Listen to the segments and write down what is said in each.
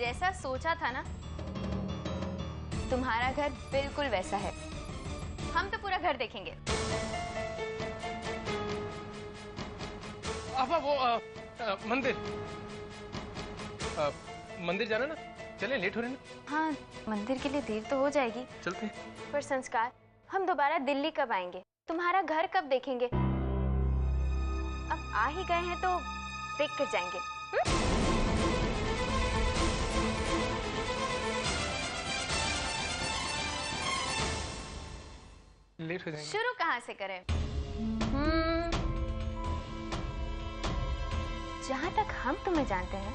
जैसा सोचा था ना, तुम्हारा घर बिल्कुल वैसा है। हम तो पूरा घर देखेंगे। वो मंदिर मंदिर जाना ना, चले, लेट हो रहे ना। हाँ, मंदिर के लिए देर तो हो जाएगी। चलते। पर संस्कार, हम दोबारा दिल्ली कब आएंगे? तुम्हारा घर कब देखेंगे? अब आ ही गए हैं तो देख कर जाएंगे। लेट हो जाएंगे। शुरू कहाँ से करें? जहाँ तक हम तुम्हें जानते हैं,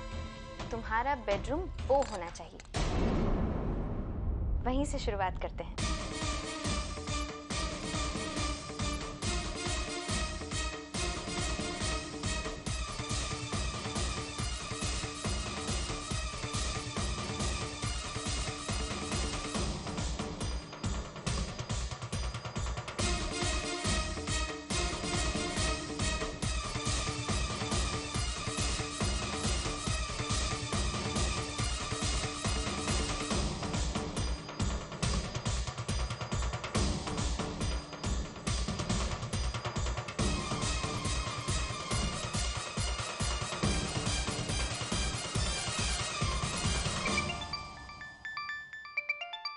तुम्हारा बेडरूम वो होना चाहिए। वहीं से शुरुआत करते हैं।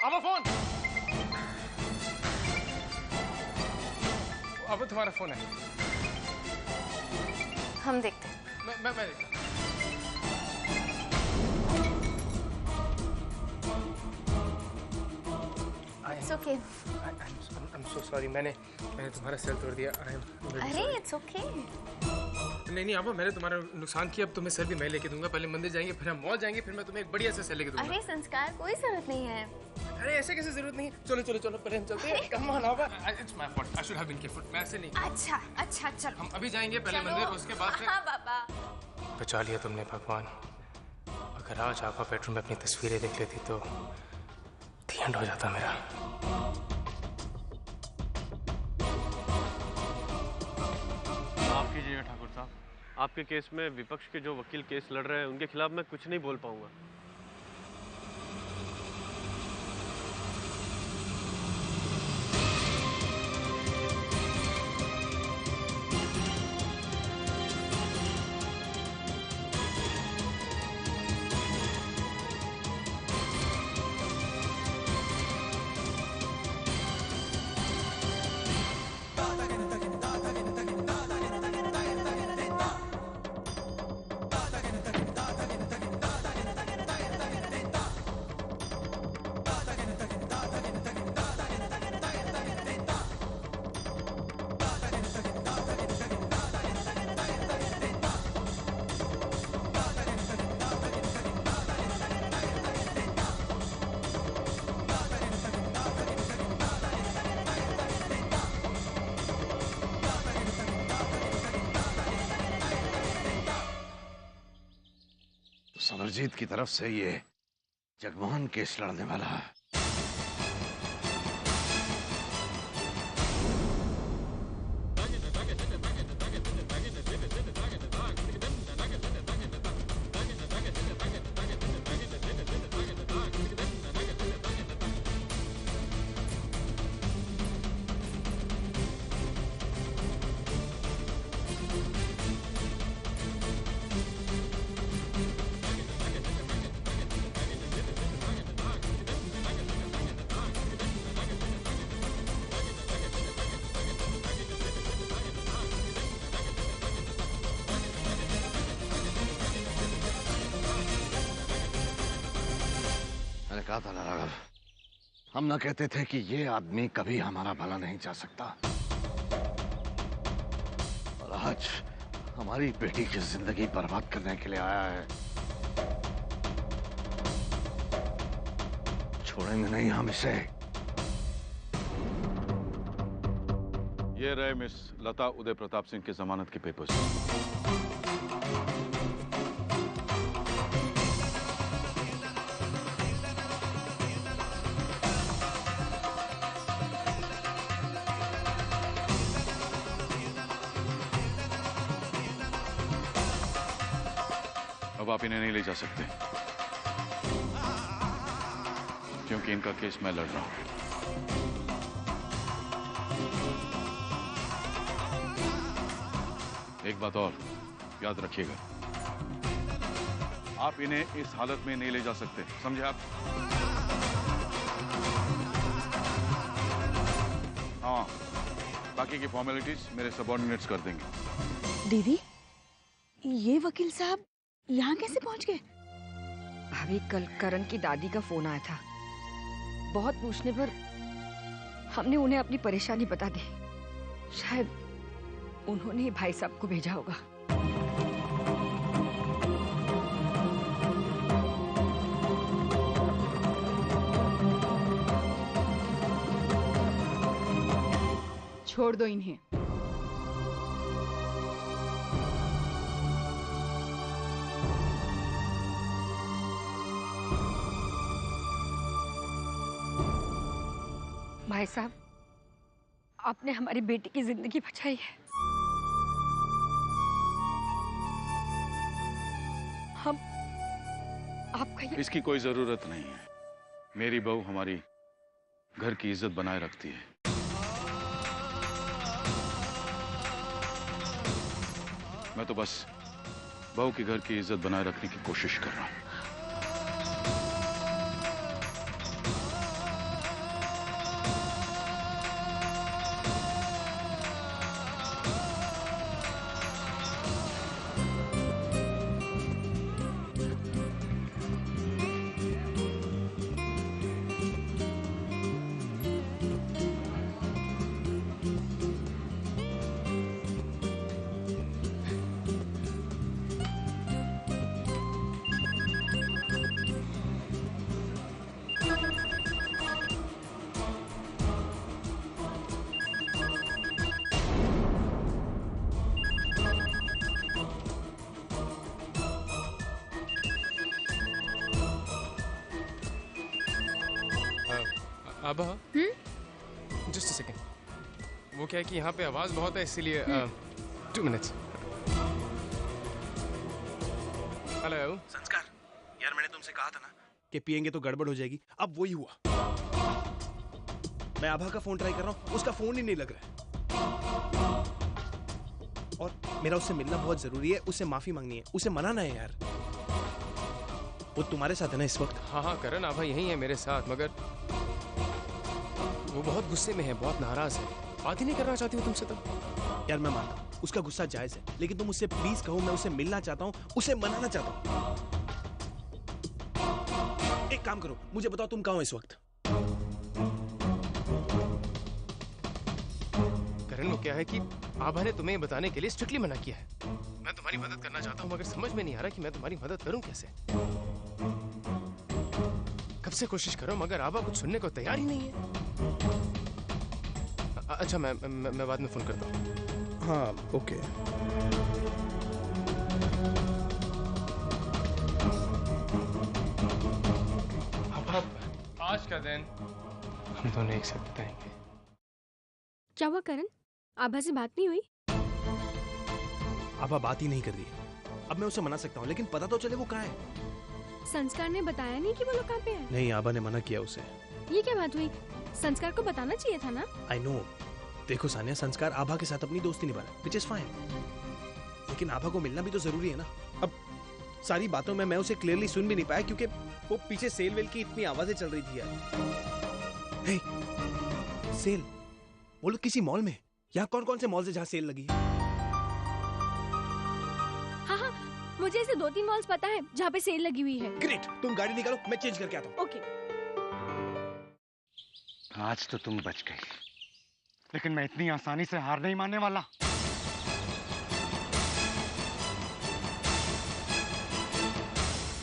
अब फोन, अब तुम्हारा फोन है। हम देखते हैं। मैं देखता हूँ। It's okay. I'm so sorry, मैंने तुम्हारा सेल तोड़ दिया। अरे it's okay. नहीं अब मैंने तुम्हारा नुकसान किया। अब तुम्हें सेल भी मैं लेके दूंगा। पहले मंदिर जाएंगे, फिर हम मॉल जाएंगे, फिर मैं तुम्हें एक बढ़िया सा सेल लेके दूंगा। अरे संस्कार, कोई जरूरत नहीं है। अरे ऐसे कैसे जरूरत नहीं है? चलो चलो चलो, पहले हम चलते हैं। Come on, it's my fault, I should have been careful. मैं ऐसे नहीं। अच्छा चलो। हम अभी जाएंगे पहले मंदिर, उसके बाद फिर। हाँ बाबा। बचा लिया तुमने भगवान। अगर आज आपा बेडरूम में अपनी तस्वीरें देख लेती तो दी एंड हो जाता मेरा। माफ कीजिएगा ठाकुर साहब, आपके केस में विपक्ष के जो वकील केस लड़ रहे हैं उनके खिलाफ मैं कुछ नहीं बोल पाऊंगा। समरजीत की तरफ से ये जगमोहन केस लड़ने वाला है। कहा था ना राघव, हम ना कहते थे कि ये आदमी कभी हमारा भला नहीं चाह सकता, और आज हमारी बेटी की जिंदगी बर्बाद करने के लिए आया है। छोड़ेंगे नहीं हम इसे। ये रहे मिस लता उदय प्रताप सिंह के जमानत के पेपर्स। अब आप इन्हें नहीं ले जा सकते। क्योंकि इनका केस मैं लड़ रहा हूं। एक बात और याद रखिएगा, आप इन्हें इस हालत में नहीं ले जा सकते, समझे आप? हाँ, बाकी की फॉर्मेलिटीज मेरे सबऑर्डिनेट्स कर देंगे। दीदी, ये वकील साहब यहाँ कैसे पहुँच गए? भाभी, कल करण की दादी का फोन आया था। बहुत पूछने पर हमने उन्हें अपनी परेशानी बता दी। शायद उन्होंने भाई साहब को भेजा होगा। छोड़ दो इन्हें। भाई साहब, आपने हमारी बेटी की जिंदगी बचाई है। हम आपका ये... इसकी कोई जरूरत नहीं है। मेरी बहू हमारी घर की इज्जत बनाए रखती है। मैं तो बस बहू के घर की इज्जत बनाए रखने की कोशिश कर रहा हूं। आभा, जस्ट अ सेकंड। वो क्या है कि यहाँ पे आवाज बहुत है, इसीलिए 2 मिनट्स। हेलो संस्कार, यार मैंने तुमसे कहा था ना कि पिएंगे तो गड़बड़ हो जाएगी। अब वही हुआ। मैं आभा का फोन ट्राई कर रहा हूँ, उसका फोन ही नहीं लग रहा है। और मेरा उससे मिलना बहुत जरूरी है, उससे माफी मांगनी है, उसे मनाना है यार। वो तुम्हारे साथ है ना इस वक्त? हाँ हाँ करण, आभा यही है मेरे साथ, मगर वो बहुत गुस्से में है, बहुत नाराज है, बात ही नहीं करना चाहती हूँ तुमसे। तब यार मैं मानता हूँ उसका गुस्सा जायज है, लेकिन तुम उससे प्लीज कहो, मैं उसे मिलना चाहता हूँ, उसे मनाना चाहता हूँ। एक काम करो, मुझे बताओ तुम कहाँ हो इस वक्त? करण, वो क्या है कि आभा ने तुम्हें बताने के लिए स्ट्रिक्टली मना किया है। मैं तुम्हारी मदद करना चाहता हूँ, मगर समझ में नहीं आ रहा कि मैं तुम्हारी मदद करूँ कैसे। कब से कोशिश करो, मगर आभा कुछ सुनने को तैयार ही नहीं है। अच्छा, मैं बाद में फोन करता हूँ। हाँ ओके। अब आज का दिन हम दोनों एक साथ बिताएंगे। क्या हुआ करण, आभा से बात नहीं हुई? आभा बात ही नहीं कर रही है। अब मैं उसे मना सकता हूँ, लेकिन पता तो चले वो कहाँ है। संस्कार ने बताया नहीं कि वो लोग कहाँ पे हैं? नहीं, आभा ने मना किया उसे। ये क्या बात हुई? संस्कार को बताना चाहिए था ना। I know. देखो सानिया, संस्कार आभा के साथ अपनी दोस्ती निभा रहा है, व्हिच इज फाइन, लेकिन आभा को मिलना भी तो जरूरी है ना। अब सारी बातों में मैं उसे क्लियरली सुन भी नहीं पाया, क्योंकि वो पीछे सेल वेल की इतनी आवाजें चल रही थी यार। हे, सेल? वो लोग किसी मॉल में? यहाँ कौन कौन से मॉल है जहाँ सेल लगी है? हाँ हाँ, मुझे ऐसे 2-3 मॉल्स पता है जहाँ पे सेल लगी हुई है। ग्रेट, तुम गाड़ी निकालो, मैं चेंज करके आता हूँ। ओके। आज तो तुम बच गई, लेकिन मैं इतनी आसानी से हार नहीं मानने वाला।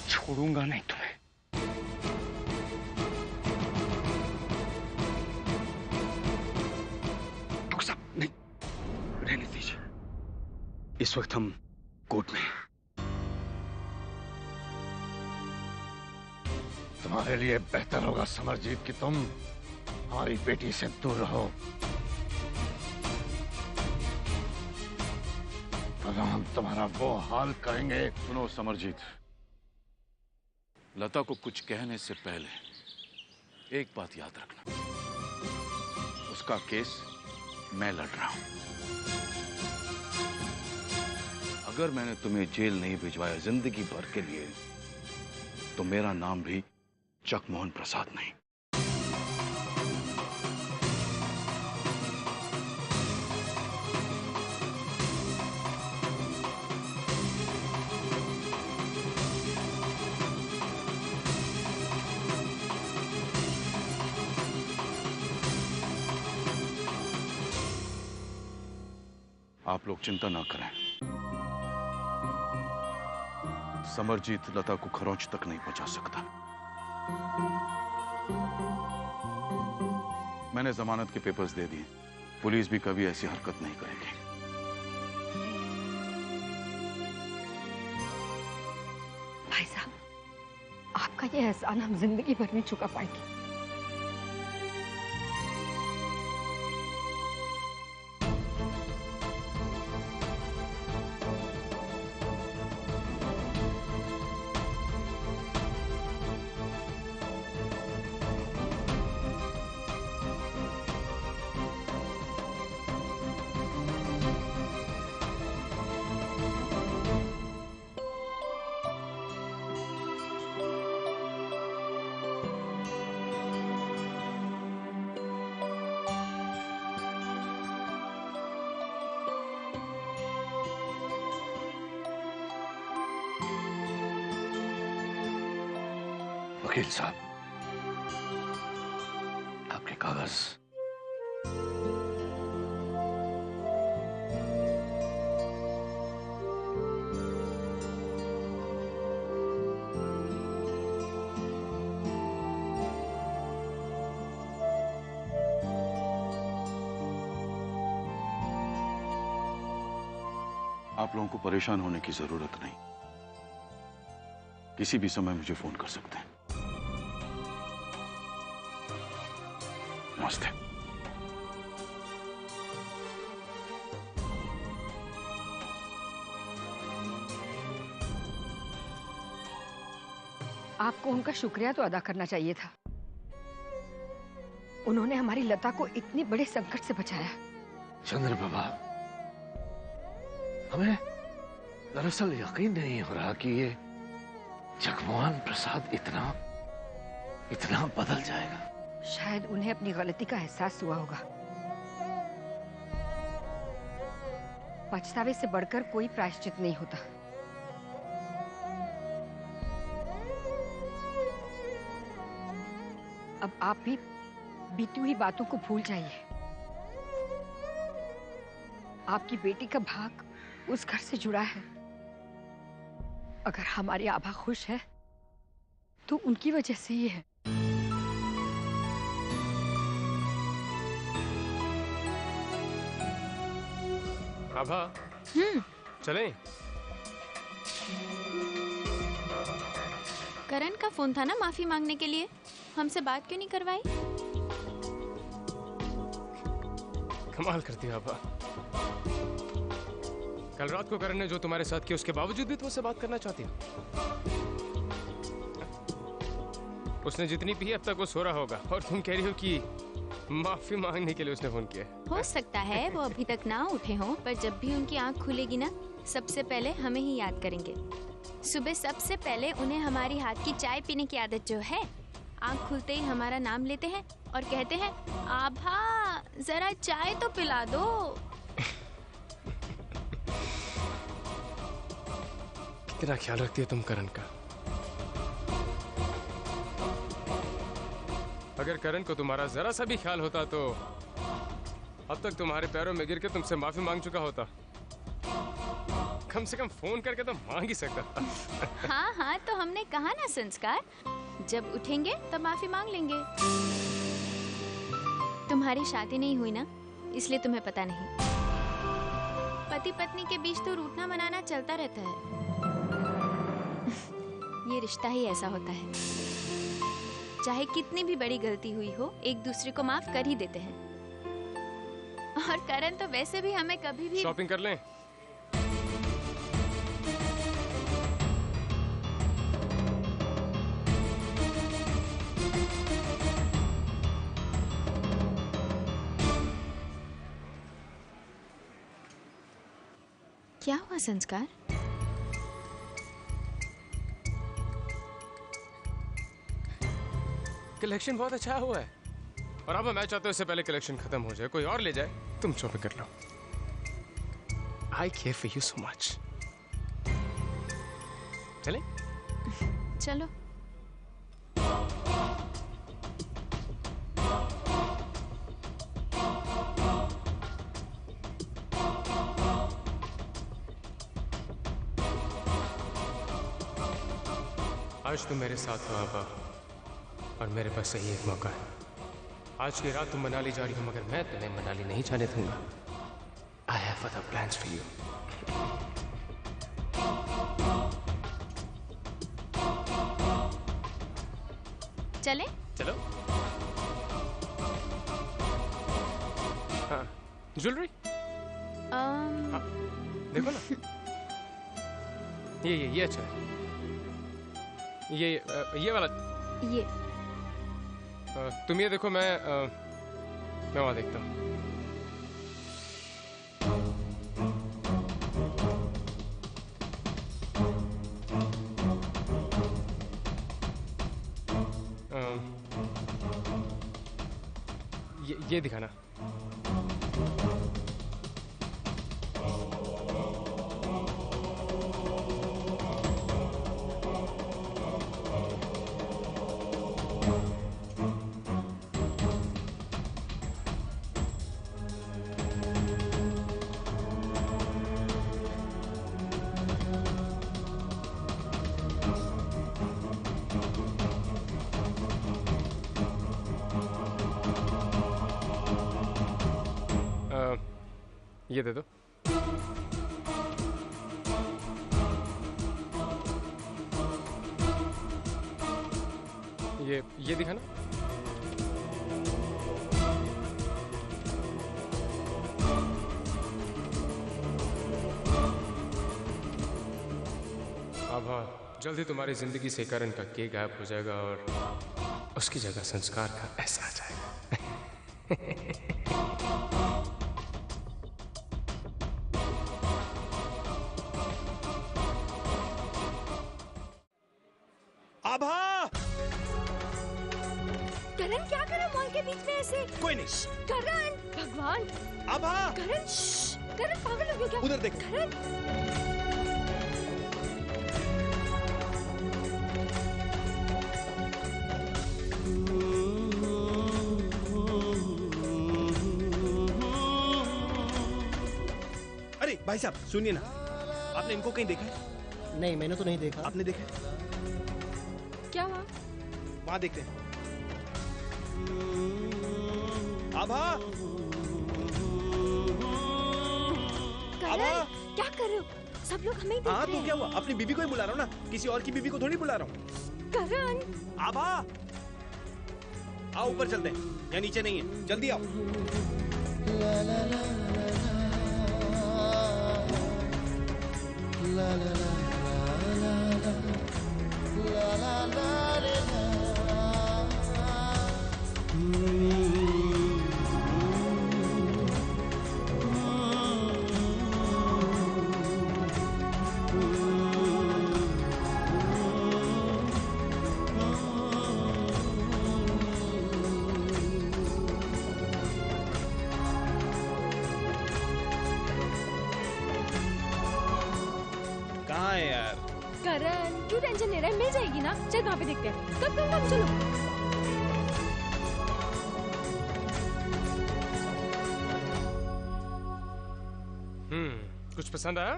छोड़ूंगा नहीं तुम्हें। नहीं, रहने दीजिए। इस वक्त हम कोर्ट में हैं। तुम्हारे लिए बेहतर होगा समरजीत कि तुम हमारी बेटी से दूर रहो, वरना हम तुम्हारा वो हाल करेंगे। सुनो समरजीत, लता को कुछ कहने से पहले एक बात याद रखना, उसका केस मैं लड़ रहा हूं। अगर मैंने तुम्हें जेल नहीं भिजवाया जिंदगी भर के लिए, तो मेरा नाम भी जगमोहन प्रसाद नहीं। आप लोग चिंता ना करें, समरजीत लता को खरोंच तक नहीं पहुंचा सकता। मैंने जमानत के पेपर्स दे दिए, पुलिस भी कभी ऐसी हरकत नहीं करेगी। भाई साहब, आपका ये एहसान हम जिंदगी भर नहीं चुका पाएंगे। वकील साहब, आपके कागज। आप लोगों को परेशान होने की जरूरत नहीं, किसी भी समय मुझे फोन कर सकते हैं। नमस्ते। आपको उनका शुक्रिया तो अदा करना चाहिए था। उन्होंने हमारी लता को इतने बड़े संकट से बचाया। चंद्रप्रभा, हमें दरअसल यकीन नहीं हो रहा कि ये जगमोहन प्रसाद इतना बदल जाएगा। शायद उन्हें अपनी गलती का एहसास हुआ होगा। पछतावे से बढ़कर कोई प्रायश्चित नहीं होता। अब आप भी बीती हुई बातों को भूल जाइए। आपकी बेटी का भाग उस घर से जुड़ा है। अगर हमारी आभा खुश है तो उनकी वजह से ही है। आभा, चलें? करण का फोन था ना माफी मांगने के लिए, हमसे बात क्यों नहीं करवाई? कमाल करती है आभा। कल रात को करण ने जो तुम्हारे साथ किया, उसके बावजूद भी तुम उससे बात करना चाहती हो। उसने जितनी पी अब तक वो सो रहा होगा, और तुम कह रही हो कि माफी मांगने के लिए उसने फोन किया। हो सकता है वो अभी तक ना उठे हों, पर जब भी उनकी आंख खुलेगी ना, सबसे पहले हमें ही याद करेंगे। सुबह सबसे पहले उन्हें हमारी हाथ की चाय पीने की आदत जो है, आंख खुलते ही हमारा नाम लेते हैं और कहते हैं, आभा जरा चाय तो पिला दो। कितना ख्याल रखती है तुम करण का। अगर करण को तुम्हारा जरा सा भी ख्याल होता तो अब तक तुम्हारे पैरों में गिर के तुमसे माफी मांग चुका होता। कम से कम फोन करके तो मांग ही सकता था। हाँ हाँ, तो हमने कहा ना संस्कार, जब उठेंगे तब माफी मांग लेंगे। तुम्हारी शादी नहीं हुई ना, इसलिए तुम्हें पता नहीं। पति पत्नी के बीच तो रूठना मनाना चलता रहता है। ये रिश्ता ही ऐसा होता है, चाहे कितनी भी बड़ी गलती हुई हो, एक दूसरे को माफ कर ही देते हैं। और करण तो वैसे भी हमें कभी भी शॉपिंग कर लें। क्या हुआ संस्कार? कलेक्शन बहुत अच्छा हुआ है और अब मैं चाहता हूँ इससे पहले कलेक्शन खत्म हो जाए, कोई और ले जाए, तुम शॉपिंग कर लो। I care for you so much. चले? चलो। आज तुम मेरे साथ हो आबा, और मेरे पास सही एक मौका है। आज की रात तुम मनाली जा रही हो, मगर मैं तुम्हें मनाली नहीं जाने दूंगा। I have other plans for you. चले? चलो। हाँ, ज्वेलरी? हाँ, देखो ना। ये अच्छा है। ये वाला। ये। तुम ये देखो, मैं वहां देखता हूँ। ये दिखाना। ये दे दो। ये दिखाना। अब हाँ, जल्दी तुम्हारी जिंदगी से करण का के गायब हो जाएगा और उसकी जगह संस्कार का ऐसा आ जाएगा। आभा! करण क्या करा मॉल के बीच में ऐसे? कोई नहीं। करण, भगवान! आभा! करण, करण पागल हो गया क्या? उधर देख। करण! अरे भाई साहब सुनिए ना, आपने इनको कहीं देखा है? नहीं, मैंने तो नहीं देखा। आपने देखा है? क्या हुआ? वहां देखते हैं। आभा! आभा! क्या कर रहे हो? सब लोग हमें ही देख रहे हैं। हाँ तो क्या हुआ? अपनी बीबी को ही बुला रहा हूँ ना, किसी और की बीबी को थोड़ी बुला रहा हूँ। करण! आभा! आओ ऊपर चलते हैं, या नीचे नहीं है, जल्दी आओ। कहाँ है यार? करण, क्यों टेंशन ले रहा है? मिल जाएगी ना। चल वहाँ पे देखते हैं। कम चलो। कुछ पसंद आया?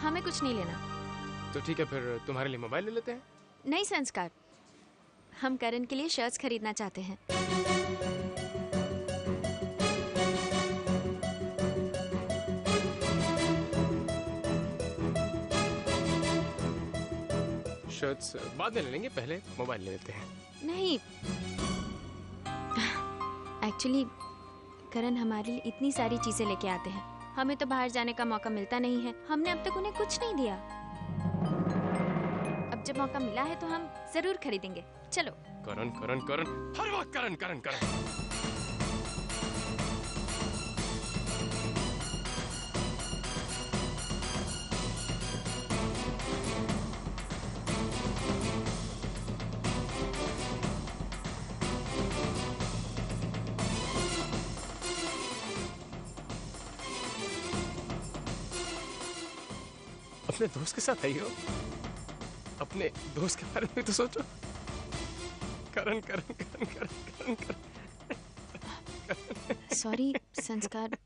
हमें कुछ नहीं लेना। तो ठीक है, फिर तुम्हारे लिए मोबाइल ले लेते हैं। नहीं संस्कार, हम करण के लिए शर्ट्स खरीदना चाहते हैं। शर्ट्स बाद में ले लेंगे, पहले मोबाइल ले लेते हैं। नहीं, एक्चुअली करण हमारे लिए इतनी सारी चीजें लेके आते हैं, हमें तो बाहर जाने का मौका मिलता नहीं है। हमने अब तक उन्हें कुछ नहीं दिया। अब जब मौका मिला है तो हम जरूर खरीदेंगे। चलो। करण करण करण, हर वक्त करण करण करण। अपने दोस्त के साथ आई हो, अपने दोस्त के बारे में तो सोचो। करण करण करण करण करण करण। सॉरी संस्कार,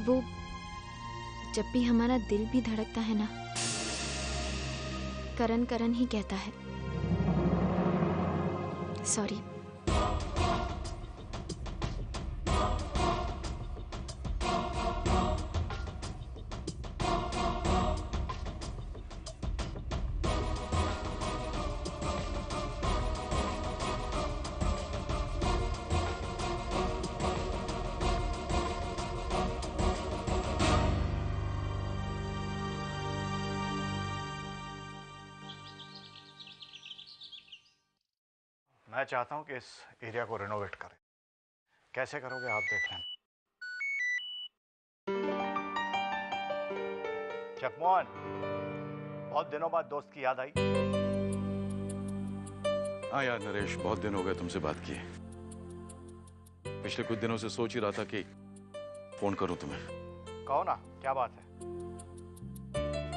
वो जब भी हमारा दिल भी धड़कता है ना, करण करण ही कहता है। सॉरी। मैं चाहता हूं कि इस एरिया को रिनोवेट करें। कैसे करोगे आप देख लें। जगमोहन, बहुत दिनों बाद दोस्त की याद आई। हाँ यार नरेश, बहुत दिन हो गए तुमसे बात किए। पिछले कुछ दिनों से सोच ही रहा था कि फोन करूं तुम्हें। कहो ना, क्या बात है।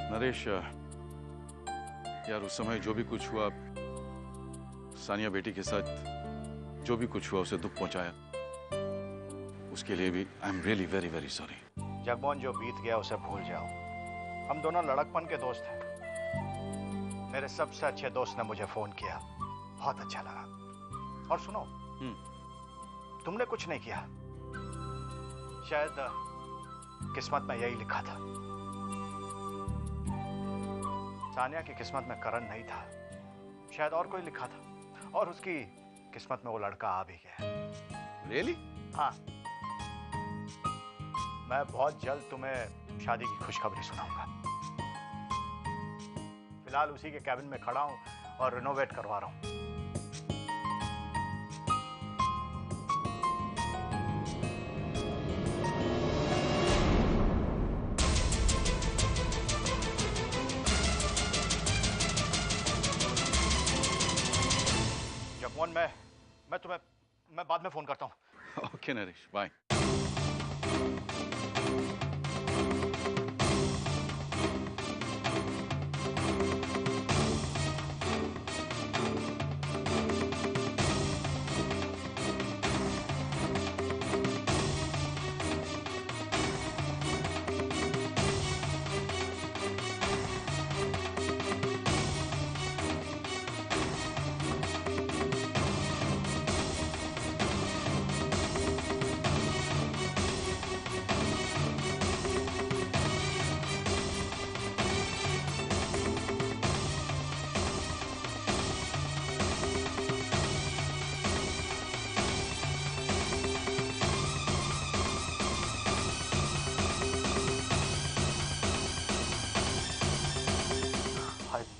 नरेश यार, उस समय जो भी कुछ हुआ, सानिया बेटी के साथ जो भी कुछ हुआ, उसे दुख पहुंचाया, उसके लिए भी I am really very very sorry. Jagmohan, जो बीत गया उसे भूल जाओ। हम दोनों लड़कपन के दोस्त हैं। मेरे सबसे अच्छे दोस्त ने मुझे फोन किया, बहुत अच्छा लगा। और सुनो, तुमने कुछ नहीं किया, शायद किस्मत में यही लिखा था। सानिया की किस्मत में करण नहीं था, शायद और कोई लिखा था, और उसकी किस्मत में वो लड़का आ भी गया। रियली? हाँ, मैं बहुत जल्द तुम्हें शादी की खुशखबरी सुनाऊंगा। फिलहाल उसी के कैबिन में खड़ा हूं और रिनोवेट करवा रहा हूं। जगमोहन, मैं बाद में फोन करता हूं। Okay Naresh, bye.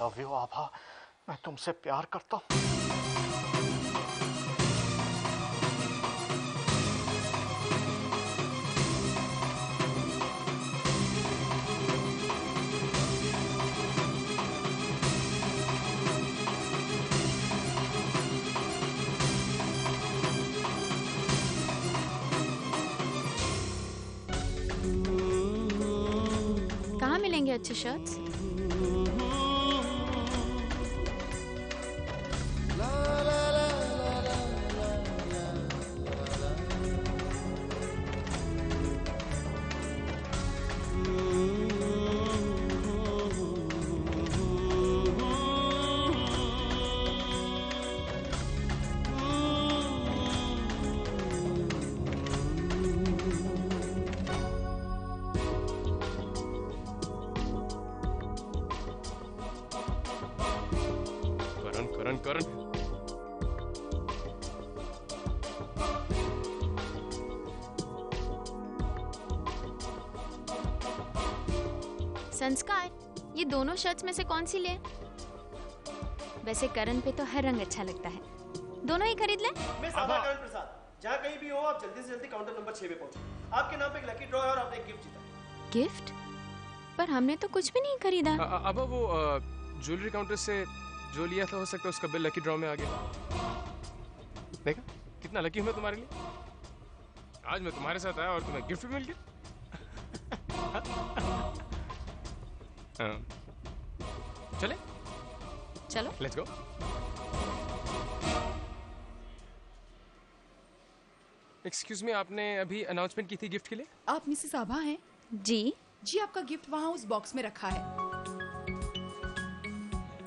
Love you Abha, मैं तुमसे प्यार करता हूं। कहाँ मिलेंगे अच्छे शर्ट्स? करण, संस्कार, ये दोनों शर्ट्स में से कौन सी ले? वैसे करण पे तो हर रंग अच्छा लगता है, दोनों ही खरीद ले। मिस आभा करण प्रसाद, जहाँ कहीं भी हो आप जल्दी से जल्दी काउंटर नंबर 6 पे पहुंचो। आपके नाम पे एक लकी ड्रॉ है और आपने एक गिफ्ट जीता। गिफ्ट? पर हमने तो कुछ भी नहीं खरीदा। अब वो ज्वेलरी काउंटर से जो लिया था, हो सकता है उसका बिल लकी ड्रॉ में आ गया। देखा कितना लकी हूं मैं तुम्हारे लिए। आज मैं तुम्हारे साथ आया और तुम्हें गिफ्ट भी मिल गया। चले चलो लेट्स गो। एक्सक्यूज मी, आपने अभी अनाउंसमेंट की थी गिफ्ट के लिए? आप मिसेस आभा हैं? जी जी, आपका गिफ्ट वहाँ उस बॉक्स में रखा है।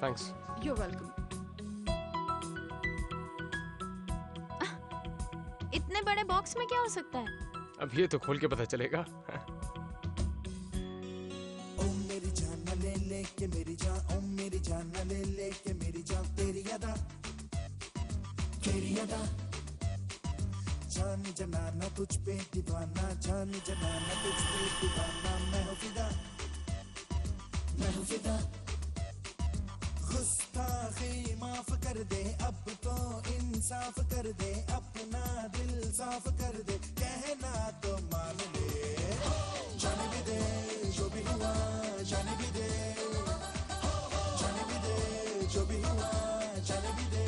थैंक्स। You are welcome. इतने बड़े बॉक्स में क्या हो सकता है? अब ये तो खोल के पता चलेगा। ओ मेरी जान ले ले के मेरी जान, ओ मेरी जान ले ले के मेरी जान, तेरी अदा जान जनाना तुझ पे दीवाना, जान जनाना तुझ पे दीवाना, मैं हूँ फिदा गुस्ताखी माफ कर दे, अब तो इंसाफ कर दे, अपना दिल साफ कर दे, कहना तो मान ले, जाने भी दे जो भी हुआ, जाने भी दे जो भी हुआ, जाने भी दे।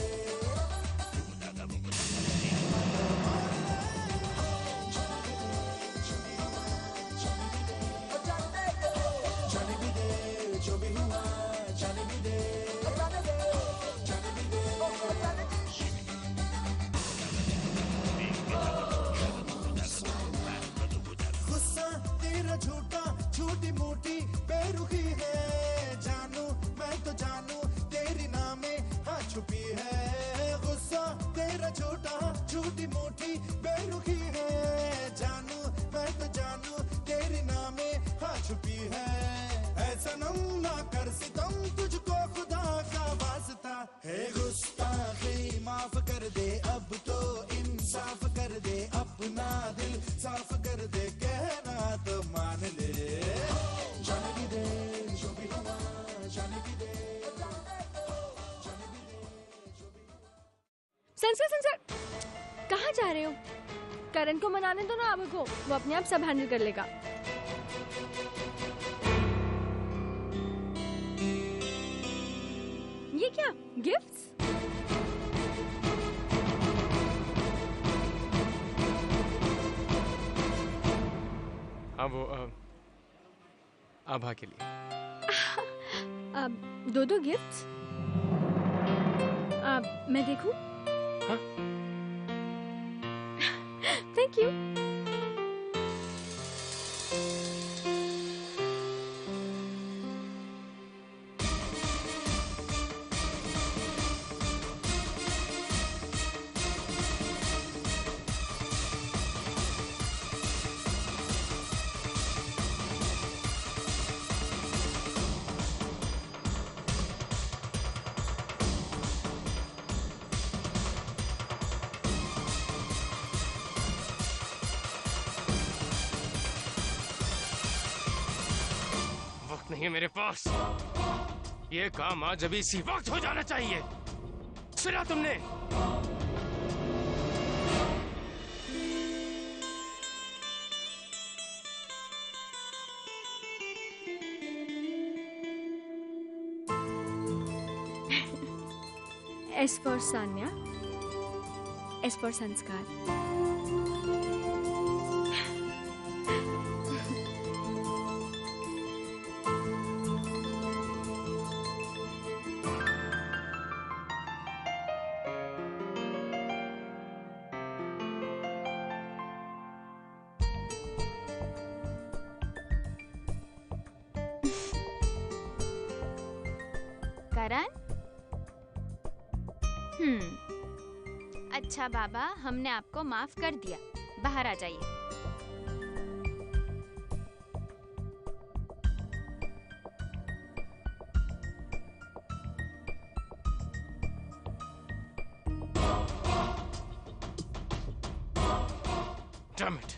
झूठा झूठी मूठी बेरुखी है, जानू मैं तो जानू तेरी नामे हाँ छुपी है, गुस्सा तेरा झूठा झूठी मूठी बेरुखी है, जानू मैं तो जानू तेरी नामे हाँ छुपी है, ऐसा ना कर सितम तुझको खुदा का वास्ता है, गुस्ताखी माफ कर दे, अब तो इंसाफ कर दे, अपना दिल साफ कर दे, कहना तो मान ले, जाने भी दे जो भी हुआ, जाने भी दे। संसर कहाँ जा रहे हो? करण को मनाने दो ना, अब को वो अपने आप सब हैंडल कर लेगा। ये क्या गिफ्ट्स? हाँ वो आभा के लिए। दो गिफ्ट्स? मैं देखूं? हाँ? Thank you. नहीं है मेरे पास, ये काम आज अभी इसी वक्त हो जाना चाहिए। सुना तुमने? S for Sanya, S for संस्कार। करण? अच्छा बाबा, हमने आपको माफ कर दिया, बाहर आ जाइए। Damn it!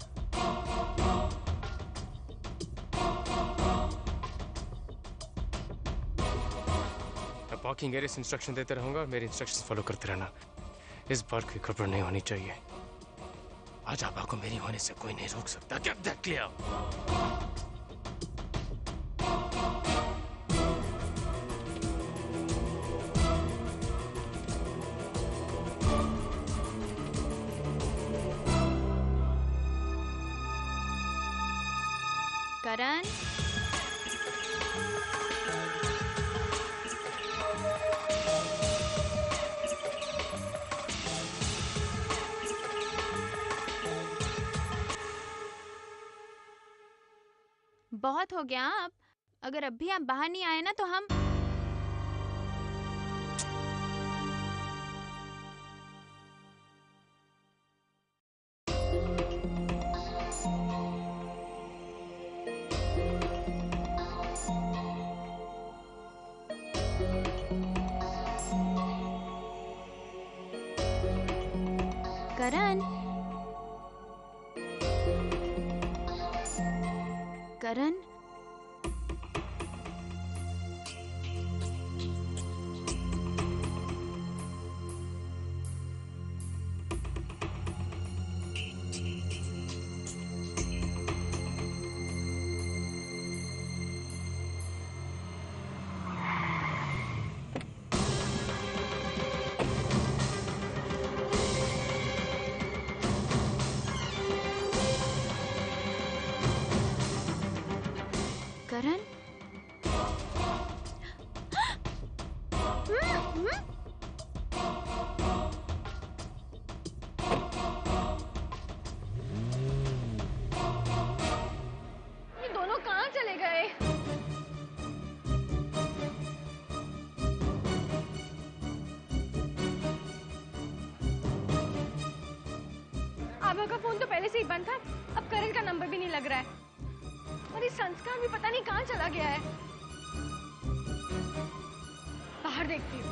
Walking area instruction देते रहूंगा, मेरे इंस्ट्रक्शंस फॉलो करते रहना। इस बार कोई गड़बड़ नहीं होनी चाहिए। आज आभा को मेरी होने से कोई नहीं रोक सकता। Get that clear? करण, बहुत हो गया अब। अगर अभी आप बाहर नहीं आए ना तो हम करण, करण, करण, ये दोनों कहाँ चले गए? आभा का फोन तो पहले से ही बंद था, अब करण का नंबर भी नहीं लग रहा है। और ये संस्कार भी पता नहीं कहाँ चला गया है। बाहर देखती हूँ।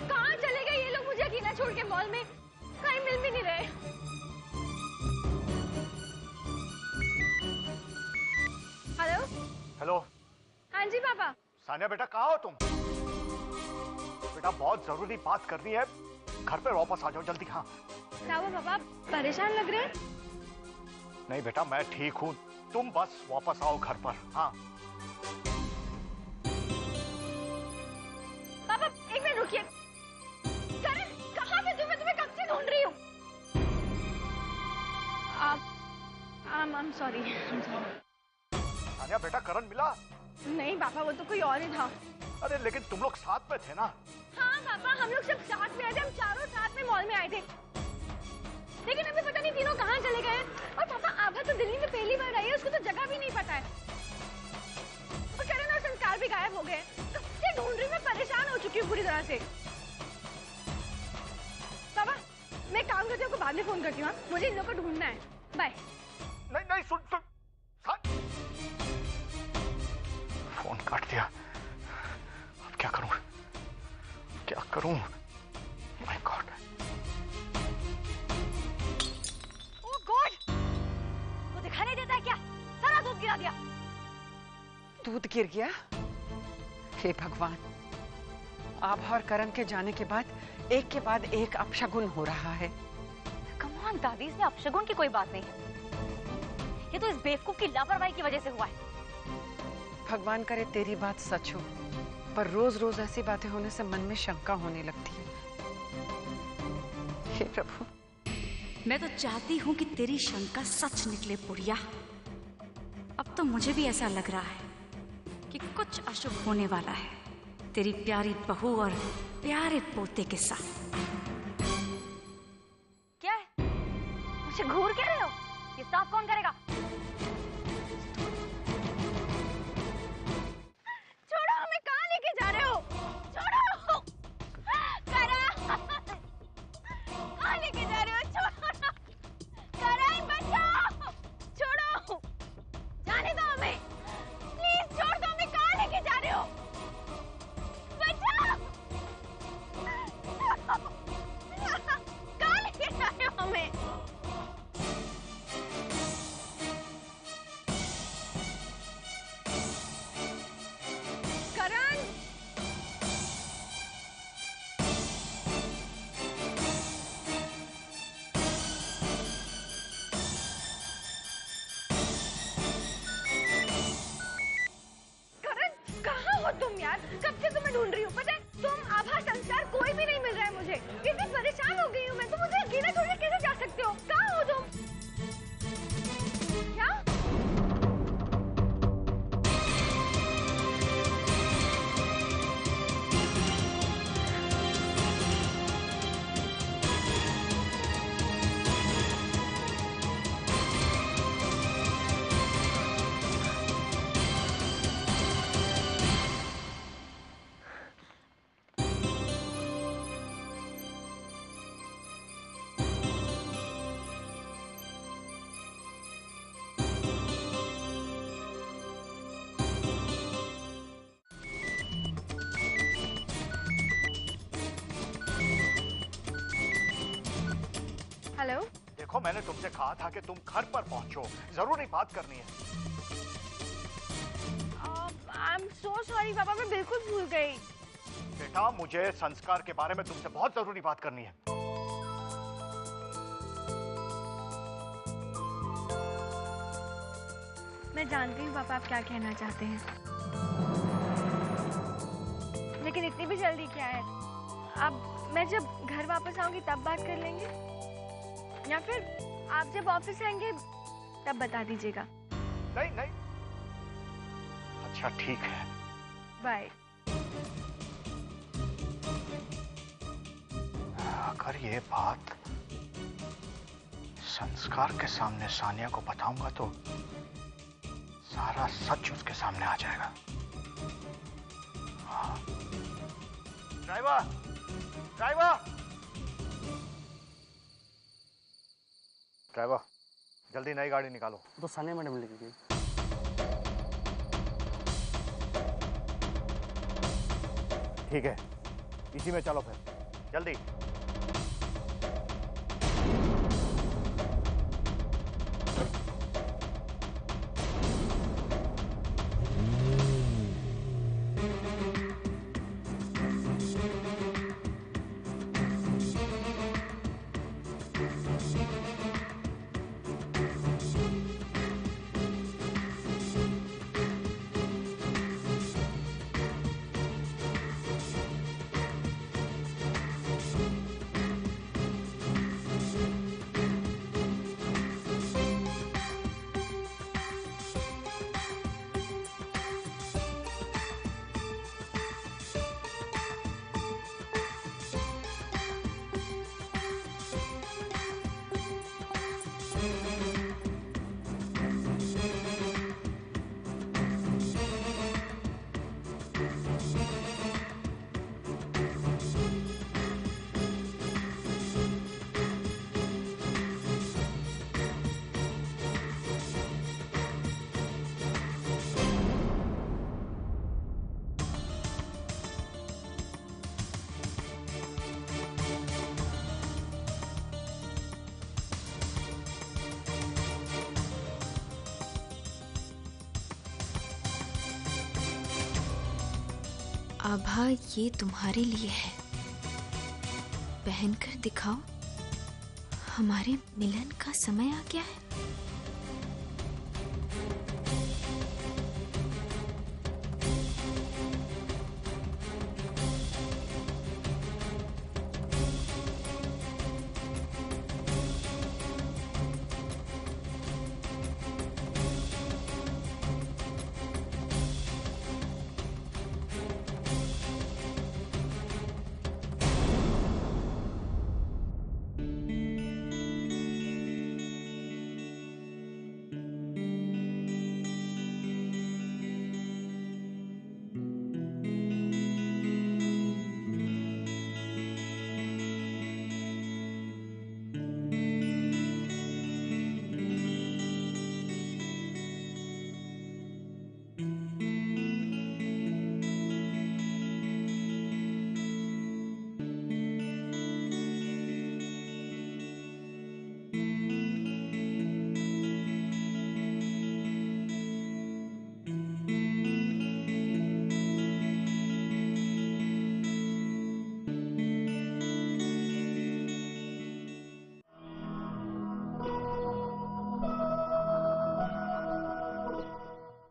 कहाँ चले गए ये लोग मुझे अकेला छोड़ के मॉल में? कहीं मिल भी नहीं रहे। हेलो। हेलो। हाँ जी पापा। सानिया बेटा कहाँ हो तुम? बेटा बहुत जरूरी बात करनी है, घर पे वापस आ जाओ जल्दी। हाँ। क्या हुआ पापा, परेशान लग रहे हैं? नहीं बेटा मैं ठीक हूँ, तुम बस वापस आओ घर पर। हाँ। पापा एक मिनट रुकिए। करण कहाँ पे तुम? मैं तुम्हें कब से ढूंढ रही हूँ। I'm sorry। सानिया बेटा करण मिला? नहीं पापा, वो तो कोई और ही था। अरे लेकिन तुम लोग साथ में थे ना? हाँ पापा, हम लोग सब साथ में आए थे, हम चारों साथ में मॉल में आए थे। लेकिन अभी पता नहीं तीनों कहाँ चले गए। और पापा आभा तो दिल्ली में पहली बार आई है, उसको तो जगह भी नहीं पता है। और करण और संस्कार भी गायब हो गए। ये ढूंढ रही, मैं परेशान हो चुकी हूँ पूरी तरह से। पापा मैं काम करती हूँ, आपको बाद में फोन करती हूँ। मुझे इन लोगों को ढूंढना है। बाय। नहीं नहीं सुन सुन। फोन काट दिया। अब क्या करूं? क्या करूं? My God. ओह गॉड, वो दिखाई नहीं देता है क्या? सारा दूध गिरा दिया। दूध गिर गया? हे भगवान, आभा और करण के जाने के बाद एक के बाद एक अपशगुन हो रहा है। कम ऑन दादी, इसमें अपशगुन की कोई बात नहीं है। ये तो इस बेवकूफ की लापरवाही की वजह से हुआ है। भगवान करे तेरी बात सच हो, पर रोज रोज ऐसी बातें होने से मन में शंका होने लगती है। हे प्रभु। मैं तो चाहती हूँ कि तेरी शंका सच निकले पुड़िया। अब तो मुझे भी ऐसा लग रहा है कि कुछ अशुभ होने वाला है तेरी प्यारी बहू और प्यारे पोते के साथ। क्या है? मुझे घूर कह रहे हो? ये साफ कौन करेगा? छोड़ो, हमें कहाँ लेके जा रहे हो? छोड़ो। करण, कहाँ लेके जा रहे हो? छोड़ो ना। करण बचाओ। छोड़ो, जाने दो हमें। प्लीज छोड़ दो, हमें कहाँ लेके जा रहे हो? बचाओ। कहाँ लेके जा रहे हो हमें? हेलो। देखो मैंने तुमसे कहा था कि तुम घर पर पहुंचो, जरूरी बात करनी है। आई एम सो सॉरी पापा, मैं बिल्कुल भूल गई। बेटा मुझे संस्कार के बारे में तुमसे बहुत जरूरी बात करनी है। मैं जानती हूँ पापा आप क्या कहना चाहते हैं, लेकिन इतनी भी जल्दी क्या है? अब मैं जब घर वापस आऊंगी तब बात कर लेंगे, या फिर आप जब ऑफिस आएंगे तब बता दीजिएगा। नहीं नहीं, अच्छा ठीक है, बाय। अगर ये बात संस्कार के सामने सानिया को बताऊंगा तो सारा सच उसके सामने आ जाएगा। हाँ। ड्राइवर, ड्राइवर, ड्राइवर, जल्दी नई गाड़ी निकालो। तो सानिया मैडम लेंगे। ठीक है, इसी में चलो फिर, जल्दी। आभा, ये तुम्हारे लिए है, पहनकर दिखाओ। हमारे मिलन का समय आ गया है।